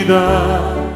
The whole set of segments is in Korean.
주시리이다.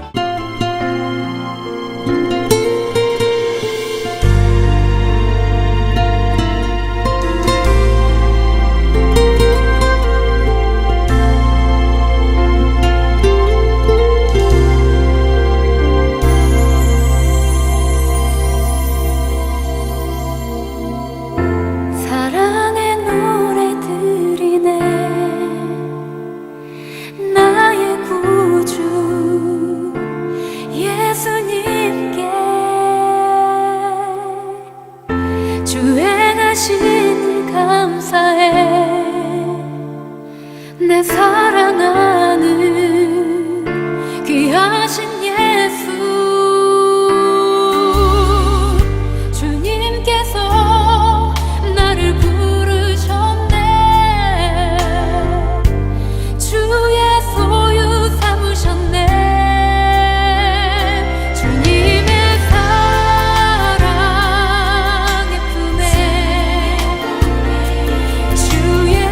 내 사랑하는 귀하신 예수, 주님께서 나를 부르셨네. 주의 소유 삼으셨네. 주님의 사랑의 품에 주의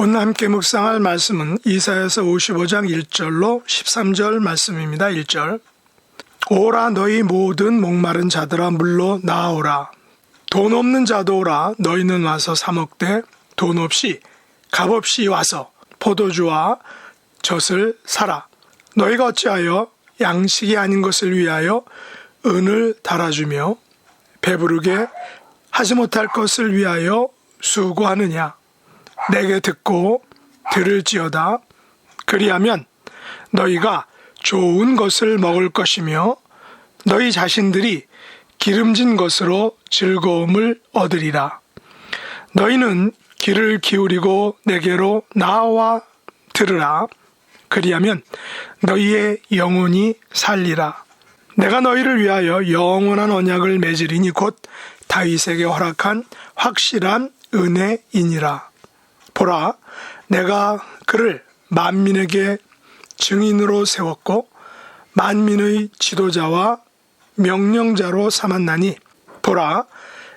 오늘 함께 묵상할 말씀은 이사야서 55장 1절로 13절 말씀입니다. 1절. 오라 너희 모든 목마른 자들아 물로 나아오라. 돈 없는 자도 오라. 너희는 와서 사 먹되 돈 없이 값없이 와서 포도주와 젖을 사라. 너희가 어찌하여 양식이 아닌 것을 위하여 은을 달아주며 배부르게 하지 못할 것을 위하여 수고하느냐. 내게 듣고 들을지어다. 그리하면 너희가 좋은 것을 먹을 것이며 너희 자신들이 기름진 것으로 즐거움을 얻으리라. 너희는 귀를 기울이고 내게로 나와 들으라. 그리하면 너희의 영혼이 살리라. 내가 너희를 위하여 영원한 언약을 맺으리니 곧 다윗에게 허락한 확실한 은혜이니라. 보라, 내가 그를 만민에게 증인으로 세웠고 만민의 지도자와 명령자로 삼았나니 보라,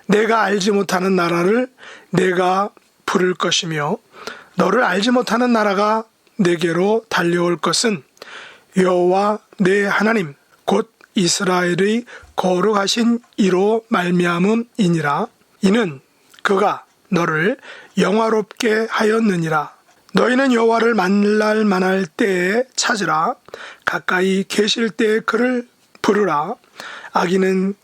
내가 알지 못하는 나라를 내가 부를 것이며 너를 알지 못하는 나라가 내게로 달려올 것은 여호와 내 하나님 곧 이스라엘의 거룩하신 이로 말미암음이니라. 이는 그가 너를 영화롭게 하였느니라. 너희는 여호와를 만날 만할 때에 찾으라. 가까이 계실 때에 그를 부르라. 악인은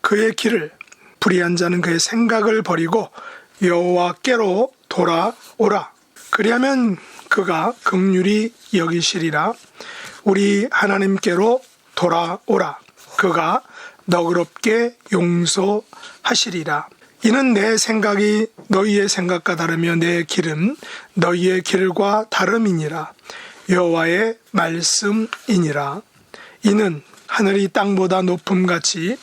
그의 길을, 불의한 자는 그의 생각을 버리고 여호와께로 돌아오라. 그리하면 그가 긍휼히 여기시리라. 우리 하나님께로 돌아오라. 그가 너그럽게 용서하시리라. 이는 내 생각이 너희의 생각과 다르며 내 길은 너희의 길과 다름이니라. 여호와의 말씀이니라. 이는 하늘이 땅보다 높음같이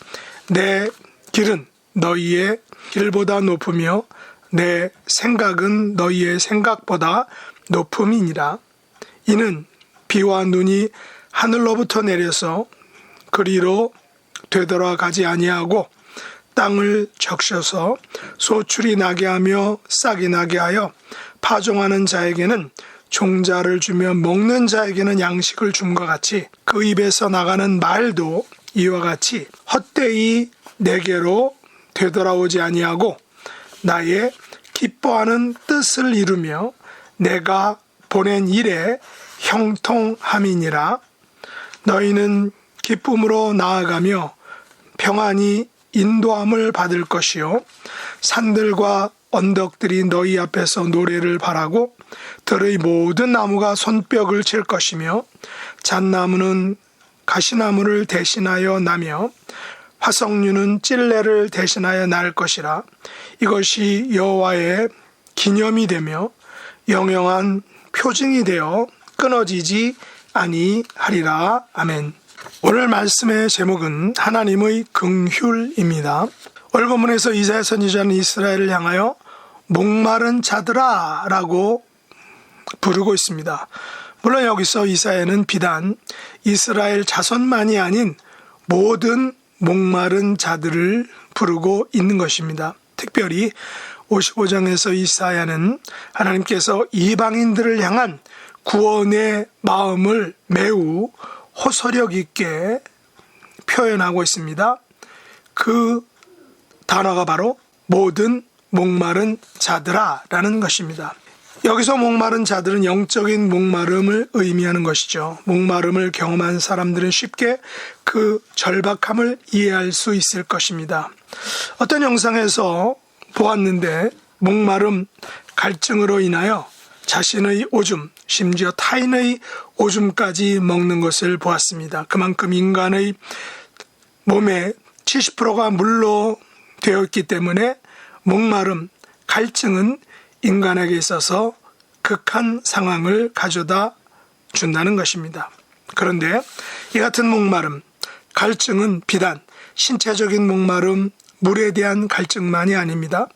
내 길은 너희의 길보다 높으며 내 생각은 너희의 생각보다 높음이니라. 이는 비와 눈이 하늘로부터 내려서 그리로 되돌아가지 아니하고 땅을 적셔서 소출이 나게 하며 싹이 나게 하여 파종하는 자에게는 종자를 주며 먹는 자에게는 양식을 줌과 같이 그 입에서 나가는 말도 이와 같이 헛되이 내게로 되돌아오지 아니하고 나의 기뻐하는 뜻을 이루며 내가 보낸 일에 형통함이니라. 너희는 기쁨으로 나아가며 평안히 인도함을 받을 것이요 산들과 언덕들이 너희 앞에서 노래를 바라고 들의 모든 나무가 손뼉을 칠 것이며 잣나무는 가시나무를 대신하여 나며 화석류는 찔레를 대신하여 날 것이라. 이것이 여호와의 기념이 되며 영영한 표징이 되어 끊어지지 아니하리라. 아멘. 오늘 말씀의 제목은 하나님의 긍휼입니다. 오늘 본문에서 이사야 선지자는 이스라엘을 향하여 목마른 자들아 라고 부르고 있습니다. 물론 여기서 이사야는 비단 이스라엘 자손만이 아닌 모든 목마른 자들을 부르고 있는 것입니다. 특별히 55장에서 이사야는 하나님께서 이방인들을 향한 구원의 마음을 매우 호소력 있게 표현하고 있습니다. 그 단어가 바로 모든 목마른 자들아 라는 것입니다. 여기서 목마른 자들은 영적인 목마름을 의미하는 것이죠. 목마름을 경험한 사람들은 쉽게 그 절박함을 이해할 수 있을 것입니다. 어떤 영상에서 보았는데 목마름, 갈증으로 인하여 자신의 오줌, 심지어 타인의 오줌까지 먹는 것을 보았습니다. 그만큼 인간의 몸의 70%가 물로 되어 있기 때문에 목마름, 갈증은 인간에게 있어서 극한 상황을 가져다 준다는 것입니다. 그런데 이 같은 목마름, 갈증은 비단 신체적인 목마름, 물에 대한 갈증만이 아닙니다.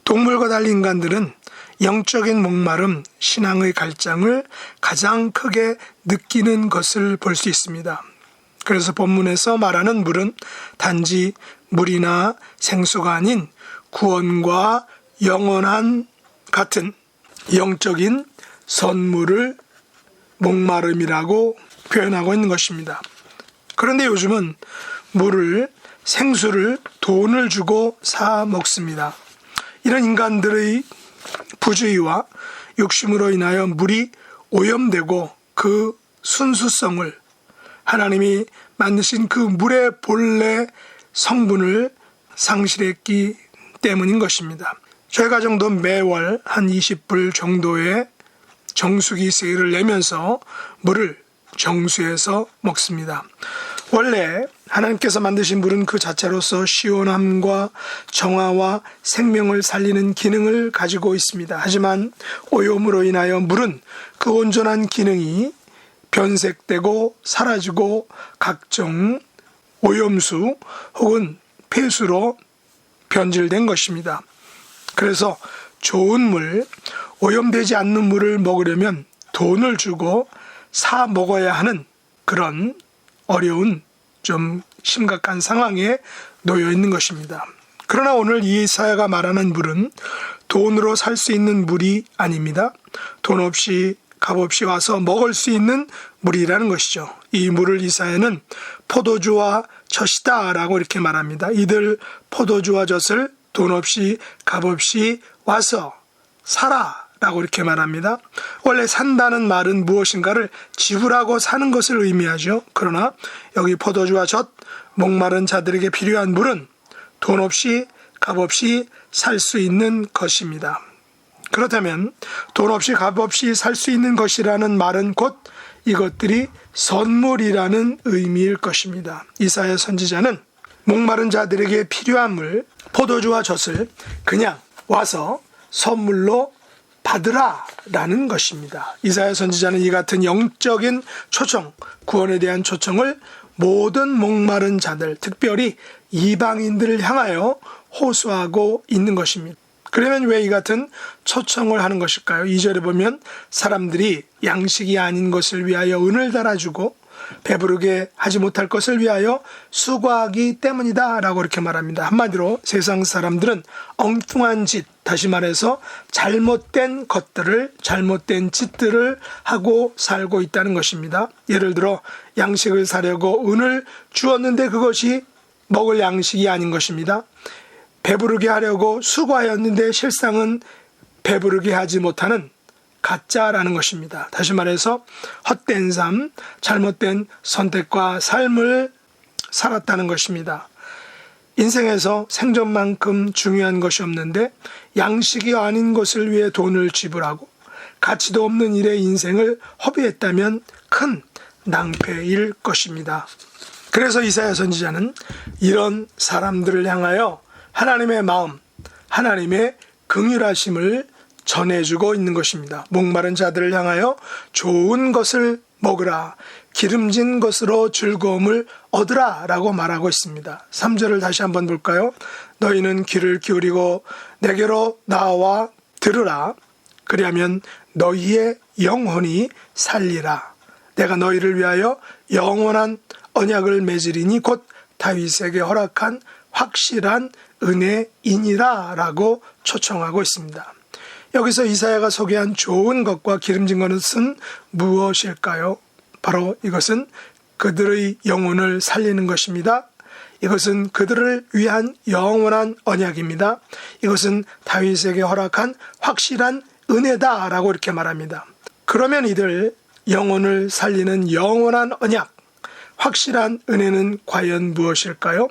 동물과 달리 인간들은 영적인 목마름, 신앙의 갈증을 가장 크게 느끼는 것을 볼 수 있습니다. 그래서 본문에서 말하는 물은 단지 물이나 생수가 아닌 구원과 영원한 같은 영적인 선물을 목마름이라고 표현하고 있는 것입니다. 그런데 요즘은 물을, 생수를 돈을 주고 사 먹습니다. 이런 인간들의 부주의와 욕심으로 인하여 물이 오염되고 그 순수성을 하나님이 만드신 그 물의 본래 성분을 상실했기 때문인 것입니다. 저희 가정도 매월 한 20불 정도의 정수기 세일을 내면서 물을 정수해서 먹습니다. 원래 하나님께서 만드신 물은 그 자체로서 시원함과 정화와 생명을 살리는 기능을 가지고 있습니다. 하지만 오염으로 인하여 물은 그 온전한 기능이 변색되고 사라지고 각종 오염수 혹은 폐수로 변질된 것입니다. 그래서 좋은 물, 오염되지 않는 물을 먹으려면 돈을 주고 사 먹어야 하는 그런 어려운 좀 심각한 상황에 놓여 있는 것입니다. 그러나 오늘 이사야가 말하는 물은 돈으로 살 수 있는 물이 아닙니다. 돈 없이 값 없이 와서 먹을 수 있는 물이라는 것이죠. 이 물을 이사야는 포도주와 젖이다 라고 이렇게 말합니다. 이들 포도주와 젖을 돈 없이 값 없이 와서 사라 라고 이렇게 말합니다. 원래 산다는 말은 무엇인가를 지불하고 사는 것을 의미하죠. 그러나 여기 포도주와 젖, 목마른 자들에게 필요한 물은 돈 없이 값 없이 살 수 있는 것입니다. 그렇다면 돈 없이 값 없이 살 수 있는 것이라는 말은 곧 이것들이 선물이라는 의미일 것입니다. 이사야 선지자는 목마른 자들에게 필요한 물, 포도주와 젖을 그냥 와서 선물로 받으라 라는 것입니다. 이사야 선지자는 이 같은 영적인 초청, 구원에 대한 초청을 모든 목마른 자들, 특별히 이방인들을 향하여 호소하고 있는 것입니다. 그러면 왜 이 같은 초청을 하는 것일까요? 2절에 보면 사람들이 양식이 아닌 것을 위하여 은을 달아주고 배부르게 하지 못할 것을 위하여 수고하기 때문이다 라고 이렇게 말합니다. 한마디로 세상 사람들은 엉뚱한 짓, 다시 말해서 잘못된 것들을, 잘못된 짓들을 하고 살고 있다는 것입니다. 예를 들어 양식을 사려고 은을 주었는데 그것이 먹을 양식이 아닌 것입니다. 배부르게 하려고 수고하였는데 실상은 배부르게 하지 못하는 가짜라는 것입니다. 다시 말해서 헛된 삶, 잘못된 선택과 삶을 살았다는 것입니다. 인생에서 생존만큼 중요한 것이 없는데 양식이 아닌 것을 위해 돈을 지불하고 가치도 없는 일에 인생을 허비했다면 큰 낭패일 것입니다. 그래서 이사야 선지자는 이런 사람들을 향하여 하나님의 마음, 하나님의 긍휼하심을 전해주고 있는 것입니다. 목마른 자들을 향하여 좋은 것을 먹으라, 기름진 것으로 즐거움을 얻으라 라고 말하고 있습니다. 3절을 다시 한번 볼까요? 너희는 귀를 기울이고 내게로 나와 들으라. 그리하면 너희의 영혼이 살리라. 내가 너희를 위하여 영원한 언약을 맺으리니 곧 다윗에게 허락한 확실한 은혜이니라 라고 초청하고 있습니다. 여기서 이사야가 소개한 좋은 것과 기름진 것은 무엇일까요? 바로 이것은 그들의 영혼을 살리는 것입니다. 이것은 그들을 위한 영원한 언약입니다. 이것은 다윗에게 허락한 확실한 은혜다 라고 이렇게 말합니다. 그러면 이들 영혼을 살리는 영원한 언약, 확실한 은혜는 과연 무엇일까요?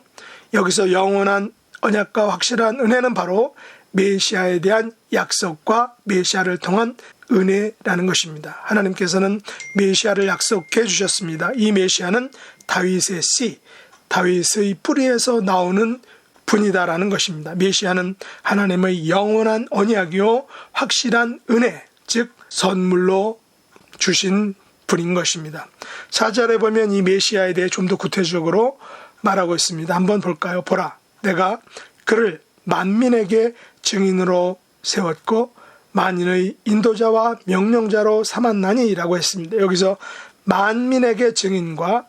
여기서 영원한 언약과 확실한 은혜는 바로 메시아에 대한 약속과 메시아를 통한 은혜라는 것입니다. 하나님께서는 메시아를 약속해 주셨습니다. 이 메시아는 다윗의 씨, 다윗의 뿌리에서 나오는 분이다라는 것입니다. 메시아는 하나님의 영원한 언약이요 확실한 은혜, 즉 선물로 주신 분인 것입니다. 4절에 보면 이 메시아에 대해 좀 더 구체적으로 말하고 있습니다. 한번 볼까요? 보라, 내가 그를 만민에게 증인으로 세웠고 만인의 인도자와 명령자로 삼았나니 라고 했습니다. 여기서 만민에게 증인과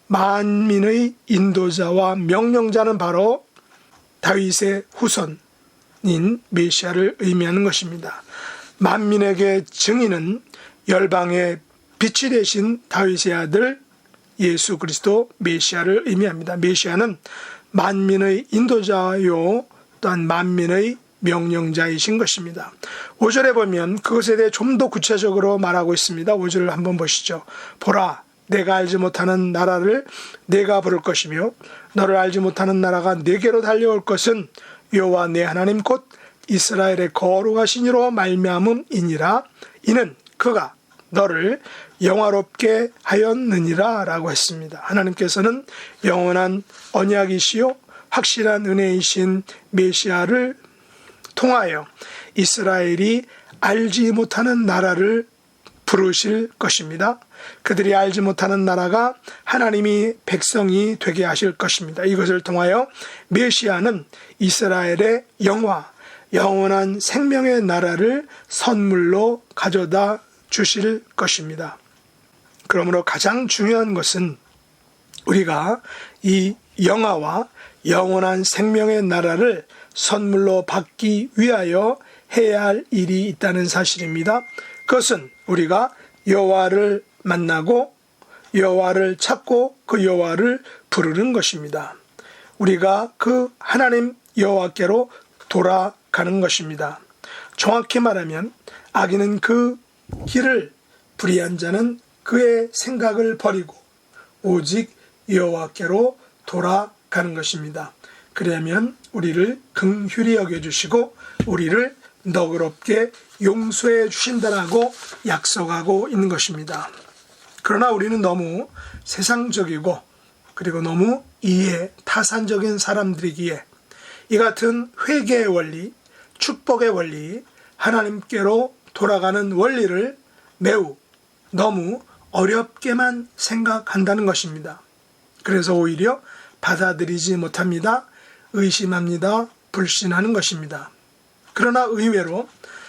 만민의 인도자와 명령자는 바로 다윗의 후손인 메시아를 의미하는 것입니다. 만민에게 증인은 열방의 빛이 되신 다윗의 아들 예수 그리스도 메시아를 의미합니다. 메시아는 만민의 인도자요 또한 만민의 명령자이신 것입니다. 5절에 보면 그것에 대해 좀 더 구체적으로 말하고 있습니다. 5절을 한번 보시죠. 보라, 내가 알지 못하는 나라를 내가 부를 것이며 너를 알지 못하는 나라가 내게로 달려올 것은 여호와 내 하나님 곧 이스라엘의 거룩하신 이로 말미암음이니라. 이는 그가 너를 영화롭게 하였느니라 라고 했습니다. 하나님께서는 영원한 언약이시요 확실한 은혜이신 메시아를 통하여 이스라엘이 알지 못하는 나라를 부르실 것입니다. 그들이 알지 못하는 나라가 하나님이 백성이 되게 하실 것입니다. 이것을 통하여 메시아는 이스라엘의 영원한 생명의 나라를 선물로 가져다 주실 것입니다. 그러므로 가장 중요한 것은 우리가 이 영화와 영원한 생명의 나라를 선물로 받기 위하여 해야 할 일이 있다는 사실입니다. 그것은 우리가 여호와를 만나고 여호와를 찾고 그 여호와를 부르는 것입니다. 우리가 그 하나님 여호와께로 돌아가는 것입니다. 정확히 말하면 악인은 그 길을 불의한 자는 그의 생각을 버리고 오직 여호와께로 돌아가는 것입니다. 그러면 우리를 긍휼히 여겨주시고 우리를 너그럽게 용서해 주신다라고 약속하고 있는 것입니다. 그러나 우리는 너무 세상적이고 그리고 너무 이해 타산적인 사람들이기에 이 같은 회개의 원리, 축복의 원리, 하나님께로 돌아가는 원리를 매우 너무 어렵게만 생각한다는 것입니다. 그래서 오히려 받아들이지 못합니다. 의심합니다. 불신하는 것입니다. 그러나 의외로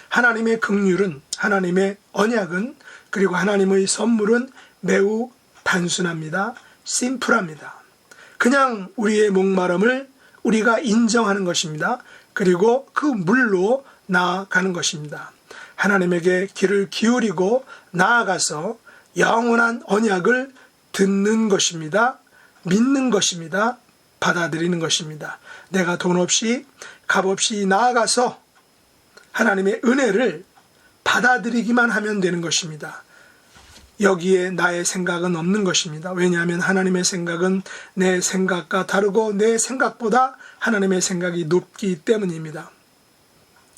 하나님의 긍휼은, 하나님의 언약은, 그리고 하나님의 선물은 매우 단순합니다. 심플합니다. 그냥 우리의 목마름을 우리가 인정하는 것입니다. 그리고 그 물로 나아가는 것입니다. 하나님에게 귀를 기울이고 나아가서 영원한 언약을 듣는 것입니다. 믿는 것입니다. 받아들이는 것입니다. 내가 돈 없이 값 없이 나아가서 하나님의 은혜를 받아들이기만 하면 되는 것입니다. 여기에 나의 생각은 없는 것입니다. 왜냐하면 하나님의 생각은 내 생각과 다르고 내 생각보다 하나님의 생각이 높기 때문입니다.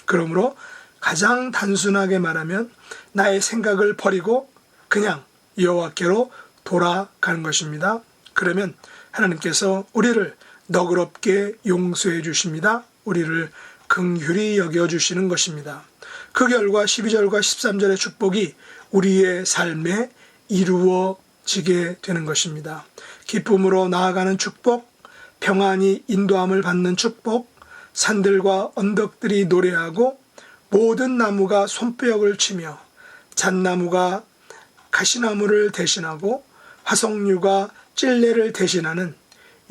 그러므로 가장 단순하게 말하면 나의 생각을 버리고 그냥 여호와께로 돌아가는 것입니다. 그러면 하나님께서 우리를 너그럽게 용서해 주십니다. 우리를 긍휼히 여겨주시는 것입니다. 그 결과 12절과 13절의 축복이 우리의 삶에 이루어지게 되는 것입니다. 기쁨으로 나아가는 축복, 평안히 인도함을 받는 축복, 산들과 언덕들이 노래하고 모든 나무가 손뼉을 치며 잣나무가 가시나무를 대신하고 화석류가 찔레를 대신하는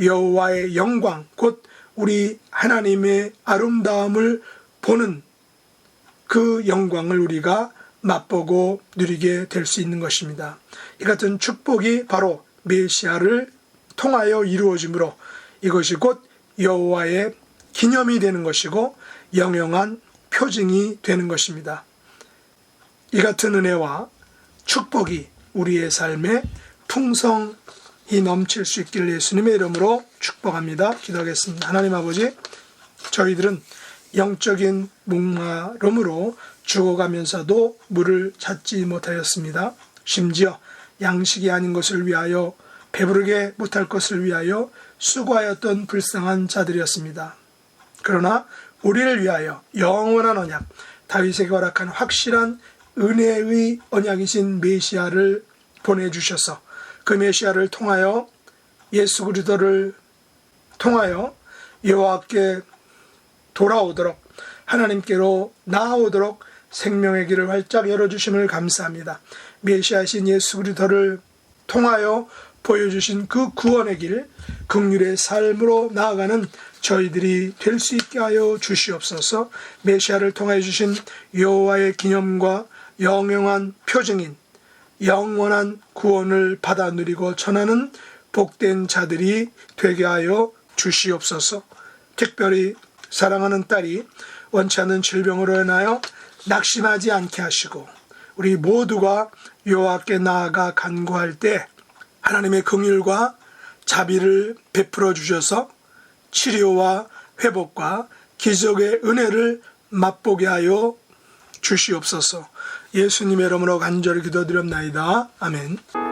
여호와의 영광, 곧 우리 하나님의 아름다움을 보는 그 영광을 우리가 맛보고 누리게 될 수 있는 것입니다. 이 같은 축복이 바로 메시아를 통하여 이루어지므로 이것이 곧 여호와의 기념이 되는 것이고 영영한 표징이 되는 것입니다. 이 같은 은혜와 축복이 우리의 삶에 풍성히 넘칠 수 있기를 예수님의 이름으로 축복합니다. 기도하겠습니다. 하나님 아버지, 저희들은 영적인 목마름으로 죽어가면서도 물을 찾지 못하였습니다. 심지어 양식이 아닌 것을 위하여, 배부르게 못할 것을 위하여 수고하였던 불쌍한 자들이었습니다. 그러나 우리를 위하여 영원한 언약, 다윗에게 허락한 확실한 은혜의 언약이신 메시아를 보내주셔서 그 메시아를 통하여 예수 그리스도를 통하여 여호와께 돌아오도록, 하나님께로 나아오도록 생명의 길을 활짝 열어주심을 감사합니다. 메시아이신 예수 그리스도를 통하여 보여주신 그 구원의 길, 긍휼의 삶으로 나아가는 저희들이 될 수 있게 하여 주시옵소서. 메시아를 통하여 주신 여호와의 기념과 영영한 표징인 영원한 구원을 받아 누리고 전하는 복된 자들이 되게 하여 주시옵소서. 특별히 사랑하는 딸이 원치 않는 질병으로 인하여 낙심하지 않게 하시고 우리 모두가 여호와께 나아가 간구할 때 하나님의 긍휼과 자비를 베풀어 주셔서 치료와 회복과 기적의 은혜를 맛보게 하여 주시옵소서. 예수님의 이름으로 간절히 기도드립나이다. 아멘.